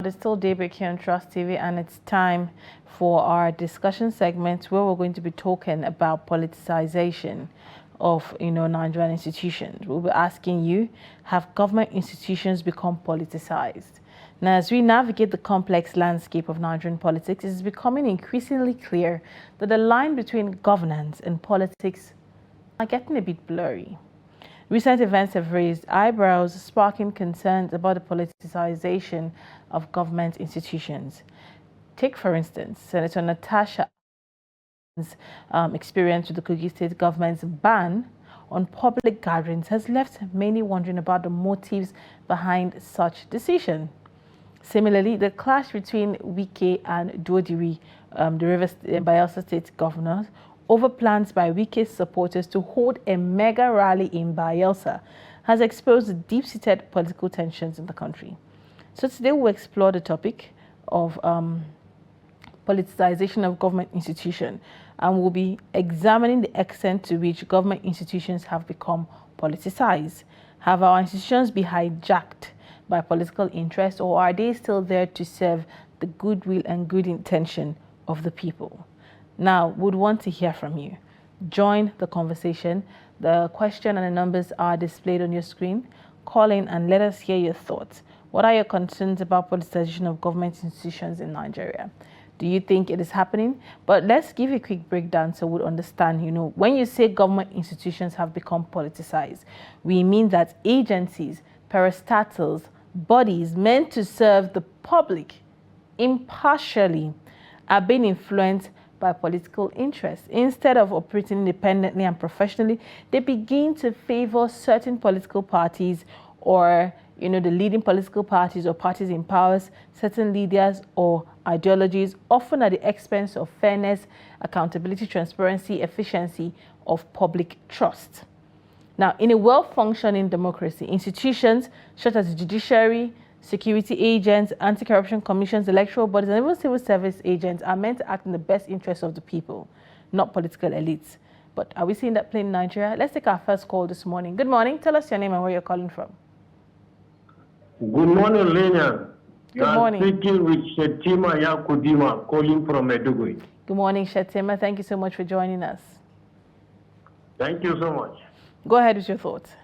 It's still Daybreak here on Trust TV, and it's time for our discussion segment where we're going to be talking about politicization of Nigerian institutions. We'll be asking you, have government institutions become politicized? Now, as we navigate the complex landscape of Nigerian politics, it is becoming increasingly clear that the line between governance and politics are getting a bit blurry. Recent events have raised eyebrows, sparking concerns about the politicization of government institutions. Take, for instance, Senator Natasha's experience with the Kogi State government's ban on public gatherings has left many wondering about the motives behind such decision. Similarly, the clash between Wike and Dodiri, the Bayelsa State governors, over plans by Wike's supporters to hold a mega rally in Bayelsa has exposed deep-seated political tensions in the country. So today we'll explore the topic of politicization of government institutions, and we'll be examining the extent to which government institutions have become politicized. Have our institutions been hijacked by political interest, or are they still there to serve the goodwill and good intention of the people? Now, we'd want to hear from you. Join the conversation. The question and the numbers are displayed on your screen. Call in and let us hear your thoughts. What are your concerns about politicization of government institutions in Nigeria? Do you think it is happening? But let's give a quick breakdown so we'll understand, when you say government institutions have become politicized, we mean that agencies, parastatals, bodies meant to serve the public impartially are being influenced by political interests. Instead of operating independently and professionally, they begin to favor certain political parties or, the leading political parties or parties in power, certain leaders or ideologies, often at the expense of fairness, accountability, transparency, efficiency of public trust. Now, in a well-functioning democracy, institutions such as the judiciary, security agents, anti-corruption commissions, electoral bodies, and even civil service agents are meant to act in the best interest of the people, not political elites. But are we seeing that play in Nigeria? Let's take our first call this morning. Good morning. Tell us your name and where you're calling from. Good morning, Lilian. Good morning. I'm speaking with Shetima Yakudima, calling from Maiduguri. Good morning, Shetima. Thank you so much for joining us. Thank you so much. Go ahead with your thoughts.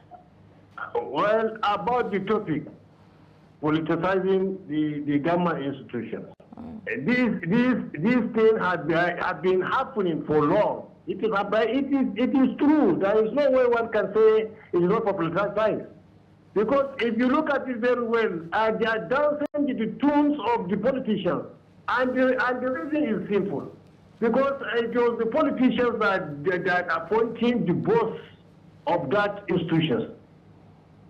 Well, about the topic, politicizing the government institutions. This thing has been happening for long. It is true. There is no way one can say it is not politicized. Because if you look at it very well, they are dancing to the tunes of the politicians. And the reason is simple. Because it was the politicians that appointing the boss of that institution.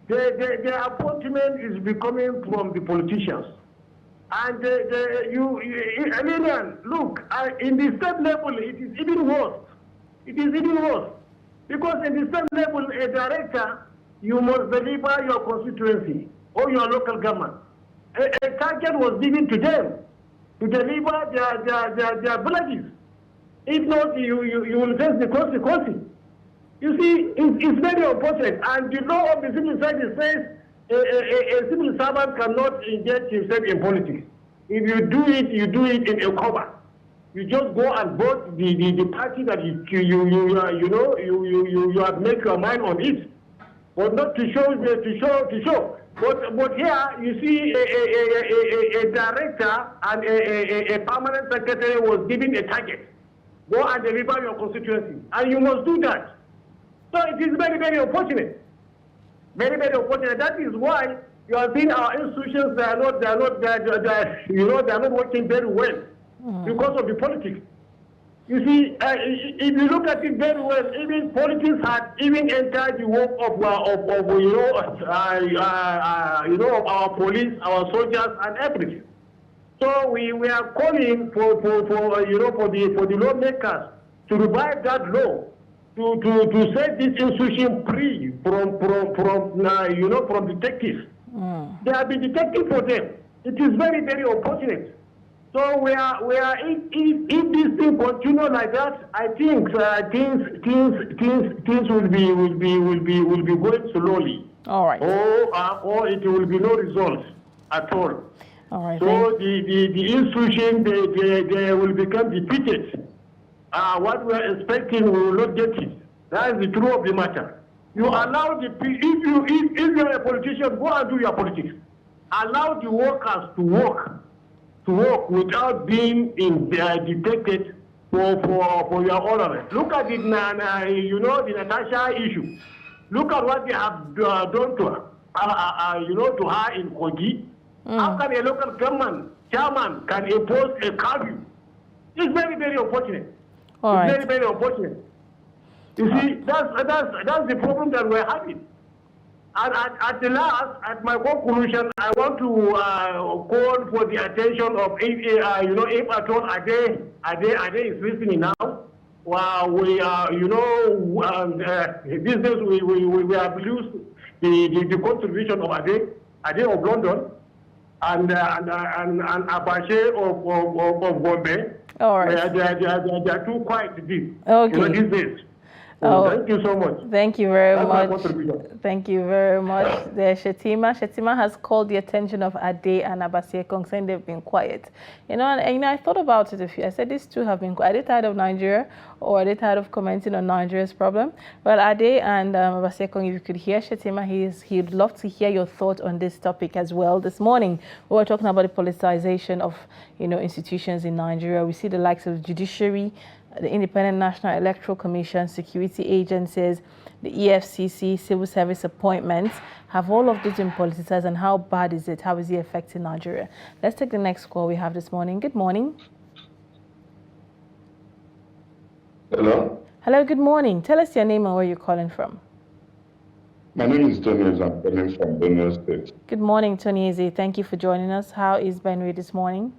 The appointment is becoming from the politicians. And look, in the state level, it is even worse. It is even worse. Because in the state level, a director, you must deliver your constituency or your local government. A target was given to them to deliver their villages. If not, you will face the consequences. You see, it's very unfortunate, and the law of the civil service says a civil servant cannot engage himself in politics. If you do it in a cover. You just go and vote the party that you have made your mind on it, but not to show. But here you see a director and a permanent secretary was given a target. Go and deliver your constituency, and you must do that. So it is very, very unfortunate. Very, very unfortunate. That is why you are seeing our institutions, they are not working very well because of the politics. You see, if you look at it very well, even politics had even entered the work of our police, our soldiers, and everything. So we are calling for the lawmakers to revive that law. To set this institution free from detectives. They have been detected for them. It is very, very unfortunate. So we are if this thing continue like that, I think things will be going slowly. All right. Or it will be no result at all. All right. So the institution, they will become defeated. What we are expecting, we will not get it. That is the truth of the matter. You allow the people, if you are a politician, go and do your politics. Allow the workers to work without being detected for your order. Look at it, the Natasha issue. Look at what they have done to her, to her in Kogi. How can a local government chairman can impose a curfew? It's very, very unfortunate. Very, very unfortunate. You see, that's the problem that we're having. And at the last, at my conclusion, I want to call for the attention of if at all Ade is listening now. Well, we are, these days we have used the contribution of Ade of London, and Abache of Gombe. All right. They are too quiet deep. Okay. These days. Oh, thank you so much. Thank you very That's much. Thank you very much. There's Shetima. Shetima has called the attention of Ade and Abasiekong, saying they've been quiet. And I thought about it. I said these two have been quiet. Are they tired of Nigeria, or are they tired of commenting on Nigeria's problem? Well, Ade and Abasiekong, if you could hear Shetima, he'd love to hear your thoughts on this topic as well. This morning, we were talking about the politicization of institutions in Nigeria. We see the likes of judiciary, the Independent National Electoral Commission, security agencies, the EFCC, civil service appointments. Have all of this been politicized, and how bad is it? How is it affecting Nigeria? Let's take the next call we have this morning. Good morning. Hello? Hello, good morning. Tell us your name and where you're calling from. My name is Tony. I'm calling from Benue State. Good morning, Tony Eze. Thank you for joining us. How is Benue this morning?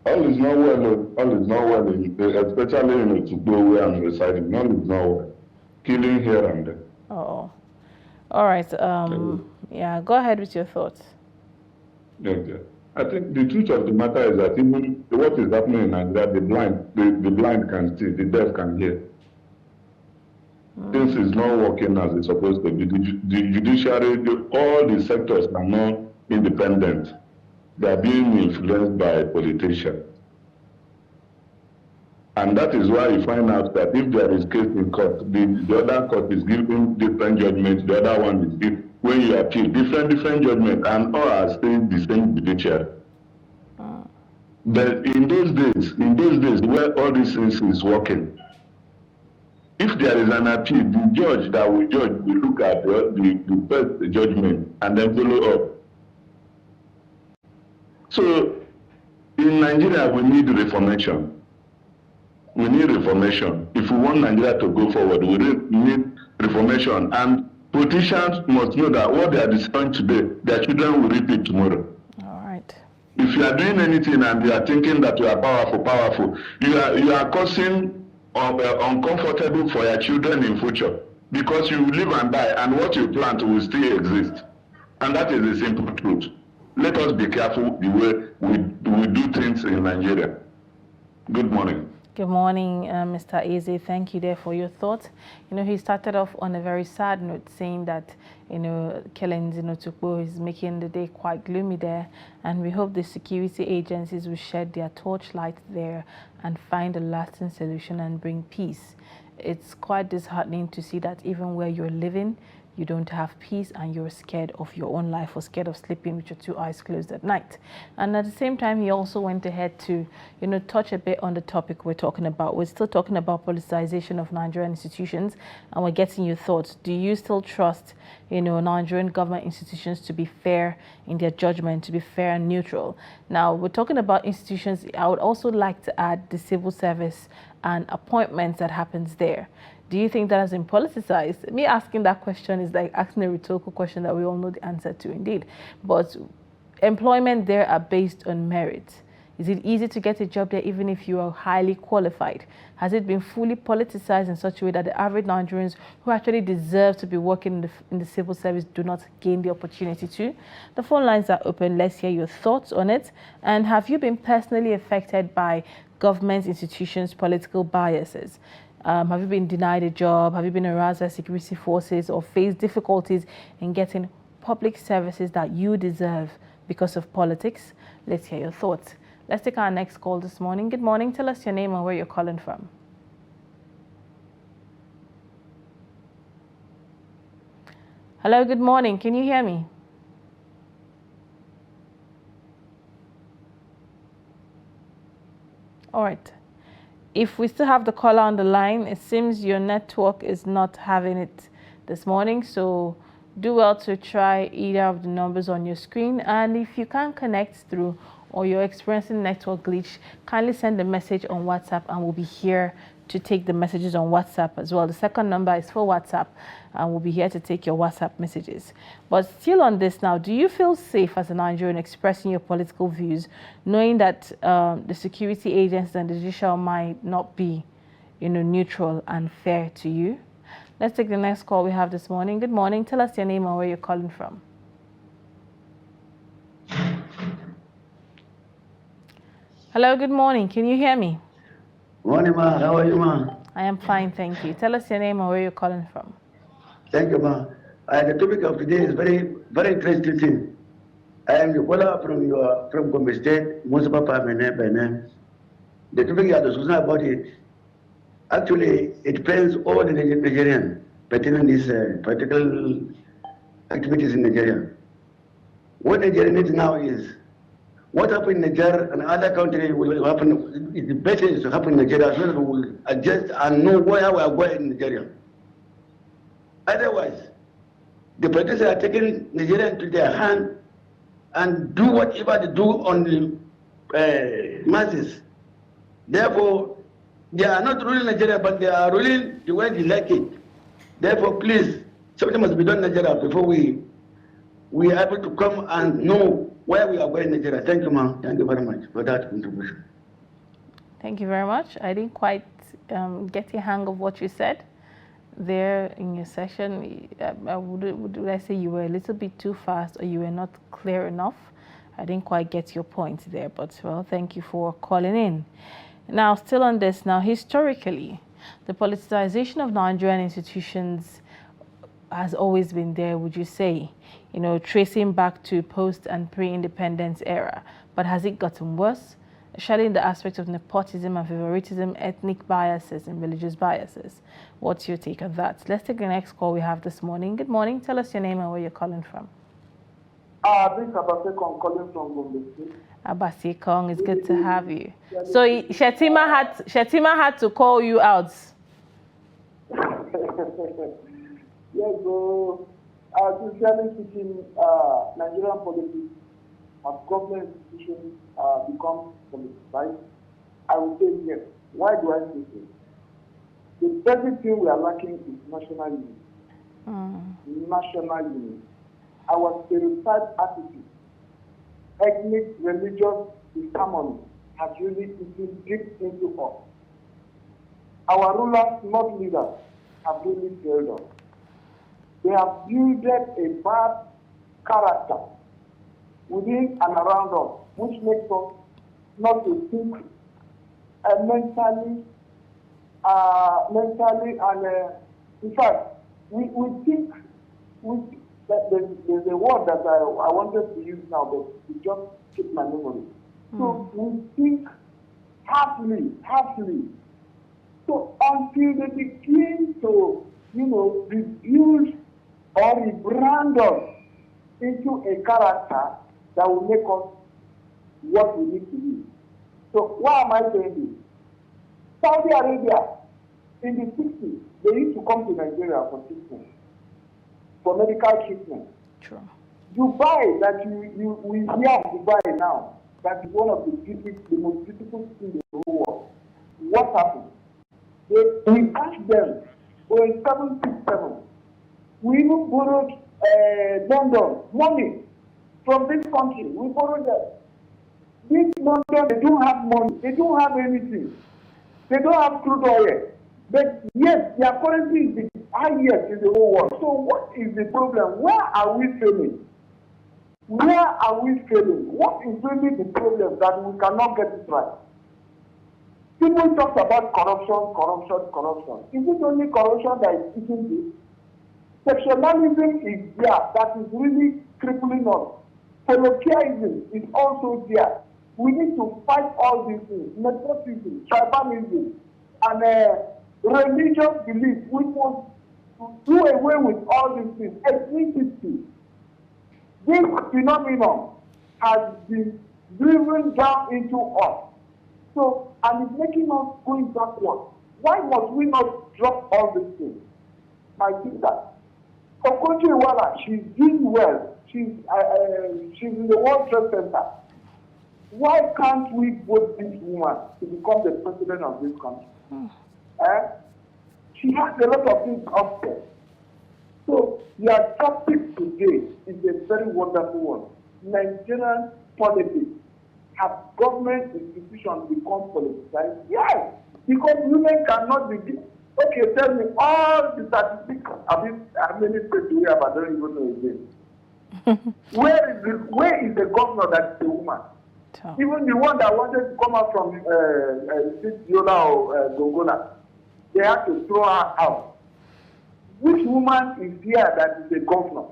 All is not well. All is not well, especially in Otukbo where I'm residing. All is not well. Killing here and there. Oh, all right. Yeah, go ahead with your thoughts. Okay. I think the truth of the matter is that even what is happening in Nigeria, the blind can see, the deaf can hear. Things is not working as it's supposed to be. The judiciary, all the sectors are not independent. They are being influenced by politicians. And that is why you find out that if there is case in court, the other court is giving different judgments, the other one is giving, when you appeal, different judgments, and all are still the same judiciary. But in those days where all these things is working, if there is an appeal, the judge that will judge will look at the first judgment and then follow up. So, in Nigeria, we need reformation. We need reformation. If we want Nigeria to go forward, we need reformation. And politicians must know that what they are destroying today, their children will reap it tomorrow. All right. If you are doing anything and you are thinking that you are powerful, you are causing uncomfortable for your children in future, because you will live and die, and what you plant will still exist. And that is the simple truth. Let us be careful the way we do things in Nigeria. Good morning. Good morning, Mr. Eze. Thank you there for your thoughts. He started off on a very sad note, saying that, killings in Otukbo is making the day quite gloomy there. And we hope the security agencies will shed their torchlight there and find a lasting solution and bring peace. It's quite disheartening to see that even where you're living, you don't have peace and you're scared of your own life or scared of sleeping with your two eyes closed at night. And at the same time, he also went ahead to, touch a bit on the topic we're talking about. We're still talking about politicization of Nigerian institutions, and we're getting your thoughts. Do you still trust, Nigerian government institutions to be fair in their judgment, to be fair and neutral? Now, we're talking about institutions. I would also like to add the civil service and appointments that happens there. Do you think that has been politicized? Me asking that question is like asking a rhetorical question that we all know the answer to, indeed. But employment there are based on merit. Is it easy to get a job there even if you are highly qualified? Has it been fully politicized in such a way that the average Nigerians who actually deserve to be working in the civil service do not gain the opportunity to? The phone lines are open. Let's hear your thoughts on it. And have you been personally affected by government institutions' political biases? Have you been denied a job? Have you been harassed by security forces or faced difficulties in getting public services that you deserve because of politics? Let's hear your thoughts. Let's take our next call this morning. Good morning. Tell us your name and where you're calling from. Hello, good morning. Can you hear me? All right. If we still have the caller on the line, it seems your network is not having it this morning. So do well to try either of the numbers on your screen. And if you can't connect through or you're experiencing network glitch, kindly send a message on WhatsApp and we'll be here to take the messages on WhatsApp as well. The second number is for WhatsApp and we'll be here to take your WhatsApp messages. But still on this now, do you feel safe as a Nigerian expressing your political views, knowing that the security agents and the judicial might not be, neutral and fair to you? Let's take the next call we have this morning. Good morning. Tell us your name and where you're calling from. Hello, good morning. Can you hear me? Morning, ma. How are you, ma? I am fine, thank you. Tell us your name and where you're calling from. Thank you, ma. The topic of today is very, very interesting thing. I am the caller from Gombe State, Musaba by name. The topic you are discussing about it, actually, it depends all the Nigerian pertaining these political activities in Nigeria. What Nigeria needs now is what happened in Nigeria and other countries will happen. The better is to happen in Nigeria so that we will adjust and know where we are going in Nigeria. Otherwise, the politicians are taking Nigeria into their hand and do whatever they do on the masses. Therefore, they are not ruling Nigeria, but they are ruling the way they like it. Therefore, please, something must be done in Nigeria before we are able to come and know where we are going in Nigeria. Thank you, ma'am. Thank you very much for that contribution. Thank you very much. I didn't quite get the hang of what you said there in your session. Would I say you were a little bit too fast or you were not clear enough? I didn't quite get your point there, but well, thank you for calling in. Now, still on this, now historically, the politicization of Nigerian institutions has always been there, would you say? Tracing back to post and pre-independence era. But has it gotten worse? Especially in the aspect of nepotism and favoritism, ethnic biases and religious biases. What's your take on that? Let's take the next call we have this morning. Good morning. Tell us your name and where you're calling from. This is Abasekong calling from Gombe. Abasekong, it's good to have you. So Shetima had to call you out. Yes, so sincerely speaking, Nigerian politics as government institutions become politicized. I would say yes. Why do I say this? The basic thing we are lacking is national unity. National unity. Our stereotyped attitude, ethnic, religious disharmony has really eaten deep into us. Our rulers, not leaders, have really failed us. They have built a bad character within and around us, which makes us not to think mentally, and in fact, we think that there's a word that I wanted to use now, but it just skipped my memory. So we think halfly. So until they begin to, rebuild or rebrand us into a character that will make us what we need to be. So why am I saying this? Saudi Arabia, in the 60s, they used to come to Nigeria for treatment, for medical treatment. True. Dubai, that we hear of Dubai now, that is one of the most beautiful cities in the whole world. What happened? We asked them for a 767. We even borrowed London money from this country. We borrowed that. This London, they don't have money. They don't have anything. They don't have crude oil. But yes, their currency is the highest in the whole world. So what is the problem? Where are we failing? Where are we failing? What is really the problem that we cannot get it right? People talk about corruption. Is it only corruption that is eating this? Sectionalism is there that is really crippling us. Politism is also there. We need to fight all these things, nepotism, tribalism, and religious belief. We must do away with all these things. Ethnicity. This phenomenon has been driven down into us. So, and it's making us going backward. Why must we not drop all these things? My sister, Okonjo Iweala, she's doing well. She's in the World Trade Center. Why can't we vote this woman to become the president of this country? She has a lot of things up there. So, your topic today is a very wonderful one. Nigerian politics. Have government institutions become politicized? Yes, because women cannot be. Okay, tell me all the statistics. How many states do we have? I don't even know again. Where is the governor that is a woman? Even the one that wanted to come out from Yola or Gongola, they have to throw her out. Which woman is here that is a governor?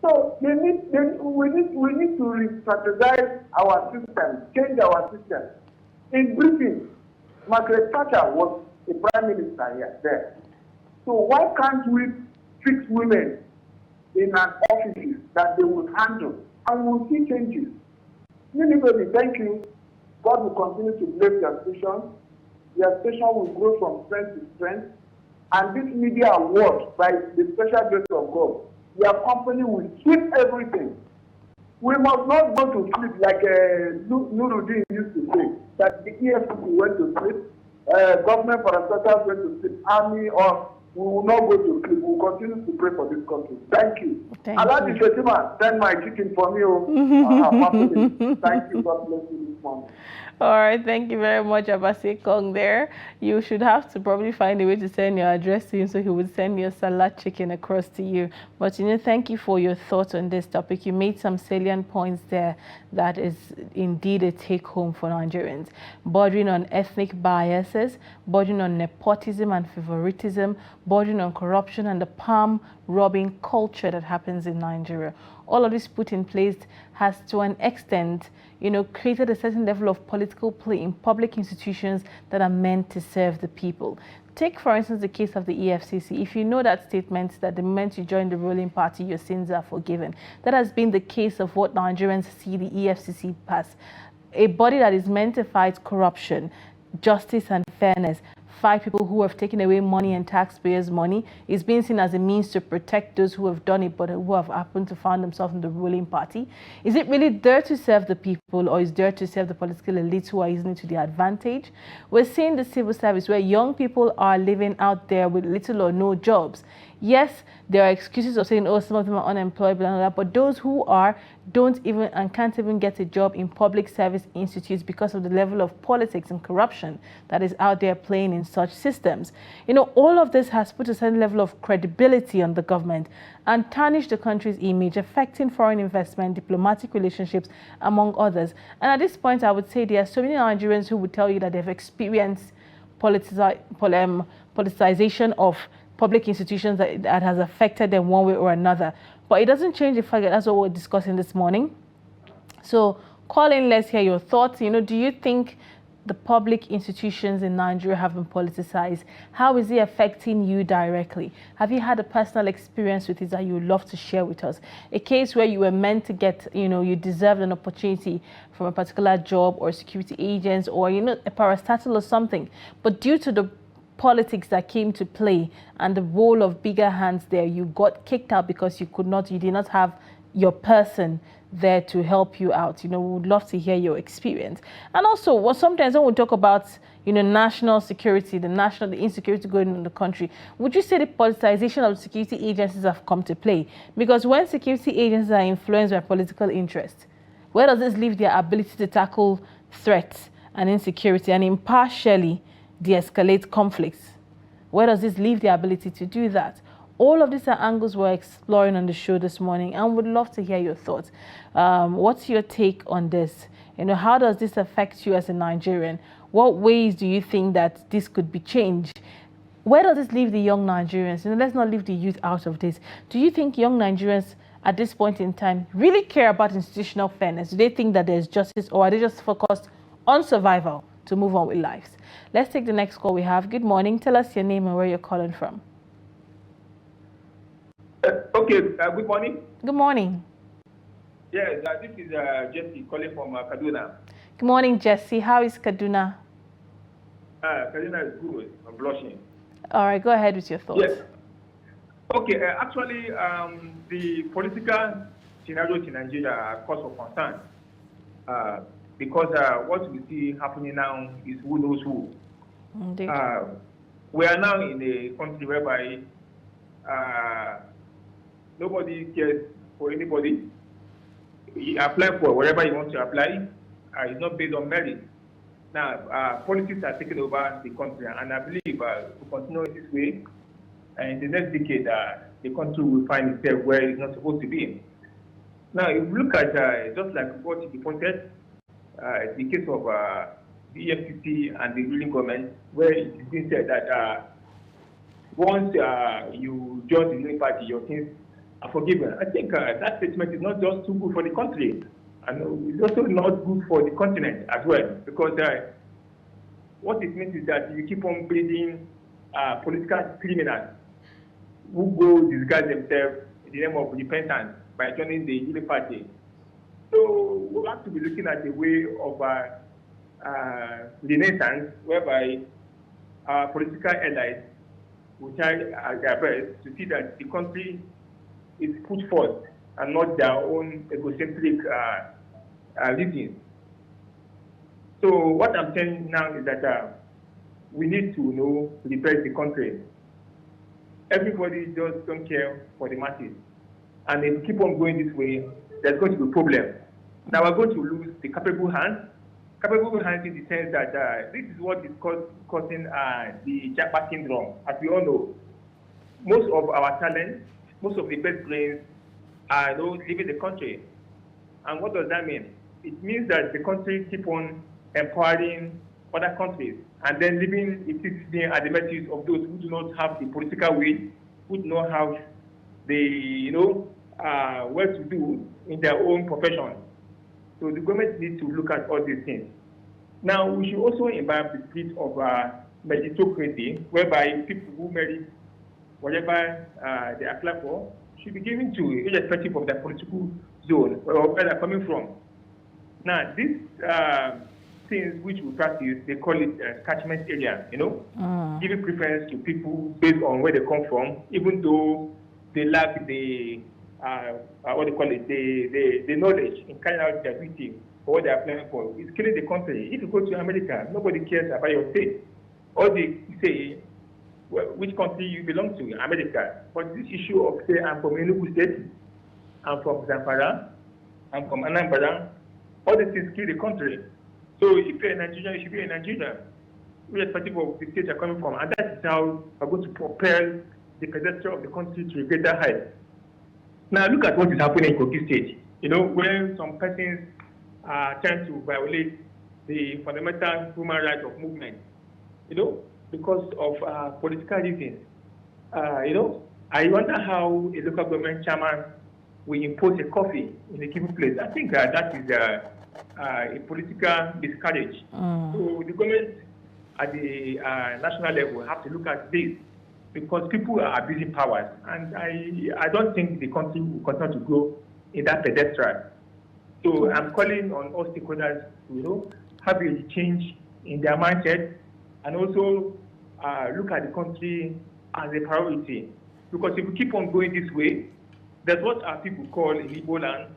So we need to re-strategize our system, change our system. In Britain, Margaret Thatcher was a prime minister here there. So why can't we fix women in an office that they would handle, and we'll see changes? Anybody, thank you. God will continue to bless your station. Your station will grow from strength to strength. And this media award, by the special grace of God, your company will keep everything. We must not go to sleep like Nuruddin used to say, that the EFCC went to sleep, government parastatals went to sleep, army, or we will not go to sleep. We will continue to pray for this country. Thank you. Alhaji Shetima, send my chicken for me. Thank you. God bless you this morning. All right, thank you very much, Abase Kong there. You should have to probably find a way to send your address to him so he would send your salad chicken across to you. But, thank you for your thoughts on this topic. You made some salient points there that is indeed a take-home for Nigerians. Bordering on ethnic biases, bordering on nepotism and favoritism, bordering on corruption and the palm-robbing culture that happens in Nigeria. All of this put in place has, to an extent, created a certain level of political play in public institutions that are meant to serve the people. Take, for instance, the case of the EFCC. If you know that statement that the moment you join the ruling party, your sins are forgiven, that has been the case of what Nigerians see the EFCC as. A body that is meant to fight corruption, justice and fairness, fight people who have taken away money and taxpayers' money, is being seen as a means to protect those who have done it but who have happened to find themselves in the ruling party. Is it really there to serve the people, or is there to serve the political elites who are using it to their advantage? We're seeing the civil service where young people are living out there with little or no jobs. Yes, there are excuses of saying, oh, some of them are unemployed, blah, blah, blah, but those who are don't even and can't even get a job in public service institutes because of the level of politics and corruption that is out there playing in such systems. All of this has put a certain level of credibility on the government and tarnished the country's image, affecting foreign investment, diplomatic relationships, among others. And at this point, I would say there are so many Nigerians who would tell you that they've experienced politicization of public institutions that has affected them one way or another. But it doesn't change the fact that that's what we're discussing this morning. So call in, let's hear your thoughts. Do you think the public institutions in Nigeria have been politicized? How is it affecting you directly? Have you had a personal experience with it that you would love to share with us? A case where you were meant to get, you deserved an opportunity from a particular job or security agents or, a parastatal or something. But due to the politics that came to play and the role of bigger hands there, you got kicked out because you did not have your person there to help you out. We would love to hear your experience. And also, sometimes when we talk about, national security, the insecurity going on in the country, would you say the politicization of security agencies have come to play? Because when security agencies are influenced by political interest, where does this leave their ability to tackle threats and insecurity and impartially de-escalate conflicts? Where does this leave the ability to do that? All of these are angles we're exploring on the show this morning, and would love to hear your thoughts. What's your take on this? How does this affect you as a Nigerian? What ways do you think that this could be changed? Where does this leave the young Nigerians? Let's not leave the youth out of this. Do you think young Nigerians at this point in time really care about institutional fairness? Do they think that there's justice, or are they just focused on survival to move on with lives? Let's take the next call we have. Good morning. Tell us your name and where you're calling from. Good morning. Good morning. Yes, this is Jesse calling from Kaduna. Good morning, Jesse. How is Kaduna? Kaduna is good. I'm blushing. All right, go ahead with your thoughts. Yes. Okay, actually, the political scenario in Nigeria are cause of concern because what we see happening now is who knows who. Indeed. We are now in a country whereby nobody cares for anybody. You apply for whatever you want to apply. It's not based on merit. Now, politics are taking over the country, and I believe to continue this way, in the next decade, the country will find itself where it's not supposed to be. Now, if you look at just like what you pointed, the case of the EFCC and the ruling government, where it is being said that once you join the ruling party, your things are forgiven. I think that statement is not just too good for the country, and it's also not good for the continent as well, because what it means is that you keep on breeding political criminals who go disguise themselves in the name of repentance by joining the ruling party. So we have to be looking at a way of renaissance, whereby our political allies will try their best to see that the country is put forth and not their own egocentric reasons. So what I'm saying now is that we need to repair the country. Everybody just don't care for the masses. And if we keep on going this way, there's going to be a problem. Now we're going to lose the capable hands. Capable hands in the sense that this is what is causing the Japa syndrome. As we all know, most of our talent, most of the best brains are leaving the country. And what does that mean? It means that the country keep on empowering other countries and then leaving it at the mercy of those who do not have the political will, who do not have the what to do in their own profession. So the government needs to look at all these things. Now we should also imbibe the spirit of meritocracy, whereby people who merit whatever they apply for should be given to, irrespective of their political zone or where they're coming from. Now, these things which we practice, they call it catchment area, giving preference to people based on where they come from, even though they lack the, the knowledge in carrying out their duty for what they are applying for. It's killing the country. If you go to America, nobody cares about your state. All they say, which country you belong to, America. But this issue of, say, I'm from Enugu State, I'm from Zamfara, I'm from Anambra, all these things kill the country. So if you're a Nigerian, you should be a Nigerian, irrespective of the state you're coming from. And that is how we're going to propel the pedestal of the country to a greater height. Now look at what is happening in Kogi State. Where some persons are trying to violate the fundamental human rights of movement, because of political reasons. I wonder how a local government chairman will impose a coffee in a given place. I think that is a political miscarriage. So the government at the national level have to look at this, because people are abusing powers, and I don't think the country will continue to grow in that pedestal. So I'm calling on all stakeholders to have a change in their mindset, and also look at the country as a priority. Because if we keep on going this way, that's what our people call in Igbo land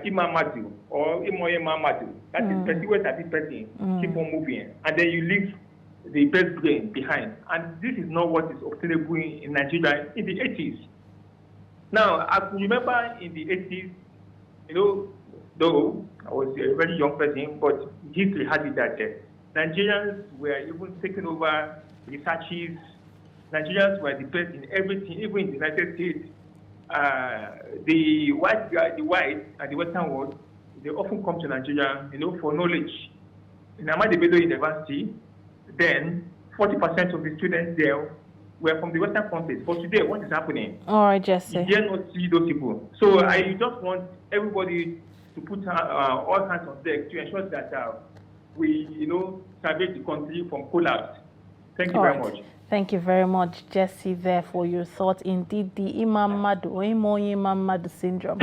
Imamadu or Imoye Mamadu. That is person where that person keep on moving, and then you leave the best brain behind. And this is not what is obtainable in Nigeria in the 80s. Now, I remember in the 80s, though I was a very young person, but history had it that Nigerians were even taking over researches. Nigerians were the best in everything, even in the United States. The white and the Western world, they often come to Nigeria, for knowledge. In Ahmadu Bello University, then 40% of the students there we're from the Western countries. For today, what is happening? All right, Jesse. You dare not see those people. So I just want everybody to put all hands on deck to ensure that we, salvage the country from collapse. Thank you very much. Thank you very much, Jesse, there for your thoughts. Indeed, the Imam Madu syndrome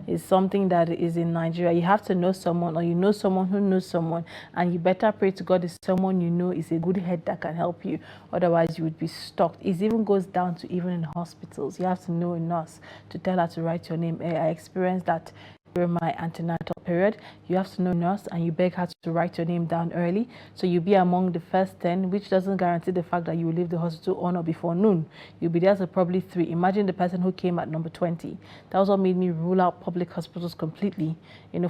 is something that is in Nigeria. You have to know someone, or you know someone who knows someone, and you better pray to God is someone you know is a good head that can help you. Otherwise, you would be stuck. It even goes down to even in hospitals. You have to know a nurse to tell her to write your name. I experienced that during my antenatal period. You have to know a nurse and you beg her to write your name down early, so you'll be among the first 10, which doesn't guarantee the fact that you will leave the hospital on or before noon. You'll be there to probably 3. Imagine the person who came at number 20. That was what made me rule out public hospitals completely,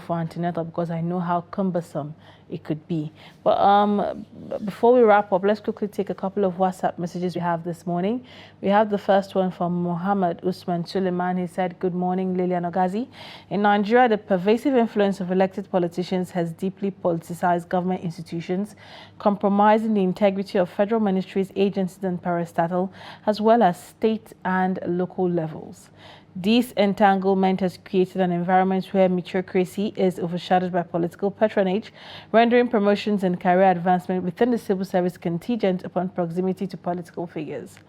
for antenatal, because I know how cumbersome it could be. But before we wrap up, let's quickly take a couple of WhatsApp messages we have this morning. We have the first one from Mohammed Usman Suleiman. He said, "Good morning, Lilian Ogazi. In Nigeria, the pervasive influence of elected politicians has deeply politicized government institutions, compromising the integrity of federal ministries, agencies, and parastatal, as well as state and local levels. This entanglement has created an environment where meritocracy is overshadowed by political patronage, rendering promotions and career advancement within the civil service contingent upon proximity to political figures.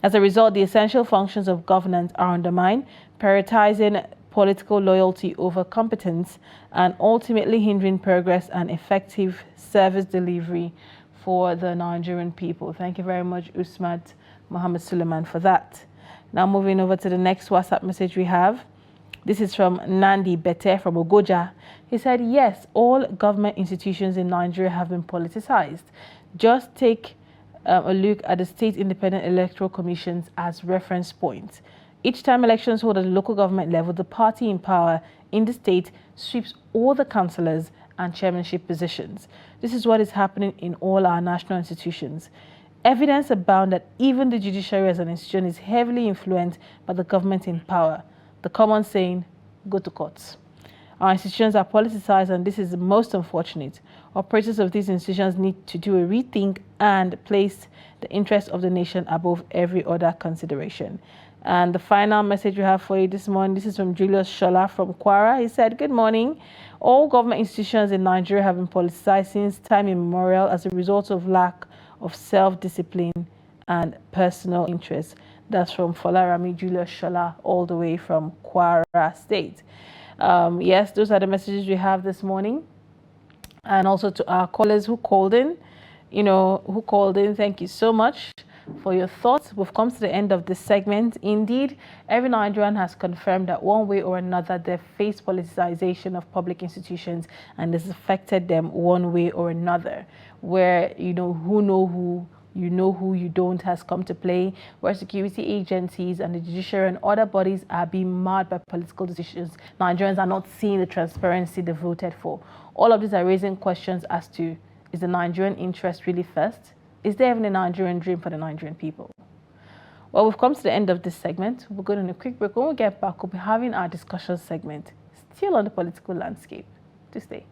As a result, the essential functions of governance are undermined, prioritizing political loyalty over competence and ultimately hindering progress and effective service delivery for the Nigerian people." Thank you very much, Usman Mohammed Suleiman, for that. Now moving over to the next WhatsApp message we have. This is from Nandi Bete from Ogoja. He said, "Yes, all government institutions in Nigeria have been politicized. Just take a look at the state independent electoral commissions as reference points. Each time elections hold at the local government level, the party in power in the state sweeps all the councillors and chairmanship positions. This is what is happening in all our national institutions. Evidence abound that even the judiciary as an institution is heavily influenced by the government in power. The common saying, go to courts. Our institutions are politicized, and this is the most unfortunate. Operators of these institutions need to do a rethink and place the interest of the nation above every other consideration." And the final message we have for you this morning, this is from Julius Shola from Kwara. He said, "Good morning. All government institutions in Nigeria have been politicized since time immemorial as a result of lack of self-discipline and personal interest." That's from Folarami Julius Shola, all the way from Kwara State. Yes, those are the messages we have this morning. And also to our callers who called in, thank you so much for your thoughts. We've come to the end of this segment. Indeed, every Nigerian has confirmed that one way or another they face politicization of public institutions, and this affected them one way or another, where who you don't has come to play, where security agencies and the judiciary and other bodies are being marred by political decisions. Nigerians are not seeing the transparency they voted for. All of these are raising questions as to, is the Nigerian interest really first? Is there even a Nigerian dream for the Nigerian people? Well, we've come to the end of this segment. We're going on a quick break. When we get back, we'll be having our discussion segment, still on the political landscape. To stay.